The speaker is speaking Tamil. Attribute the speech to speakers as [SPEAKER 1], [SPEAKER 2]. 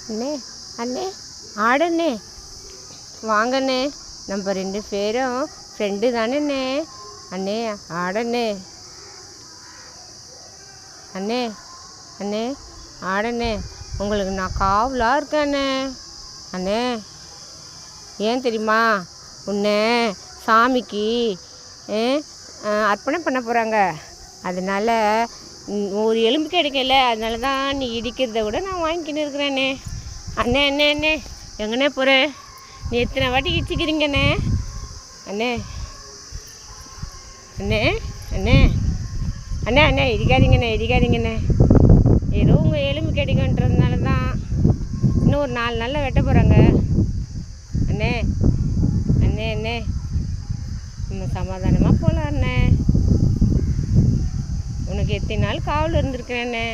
[SPEAKER 1] அண்ணே அண்ணே ஆடண்ணே வாங்கண்ணே, நம்ம 2 பேரும் ஃப்ரெண்டு தானேண்ணே. அண்ணே ஆடண்ணே, அண்ணே அண்ணே ஆடண்ணே, உங்களுக்கு நான் காவலாக இருக்கேண்ணே. அண்ணே ஏன் தெரியுமா, உன்னை சாமிக்கு அர்ப்பணம் பண்ண போகிறாங்க. அதனால் ஒரு எலும்பு கிடைக்கல, அதனால தான் நீ இடிக்கிறத விட நான் வாங்கிக்கின்னு இருக்கிறேண்ணே. அண்ணே அண்ணே அண்ணே எங்கண்ணே போகிற, நீ எத்தனை வாட்டி இடிச்சிக்கிறீங்கண்ணே. அண்ணே அண்ணே அண்ணே அண்ணே அண்ணே இடிக்காதீங்கண்ணே இடிக்காதீங்கண்ணே. ஏதோ உங்கள் எலும்பு கிடைக்குன்றதுனால தான் இன்னும் ஒரு 4 நாளில் வெட்ட போகிறாங்க. அண்ணே அண்ணே அண்ணே நம்ம சமாதானமாக போகலாம் அண்ணே. உனக்கு எத்தனை நாள் காவல் இருந்திருக்கிறேண்ணே.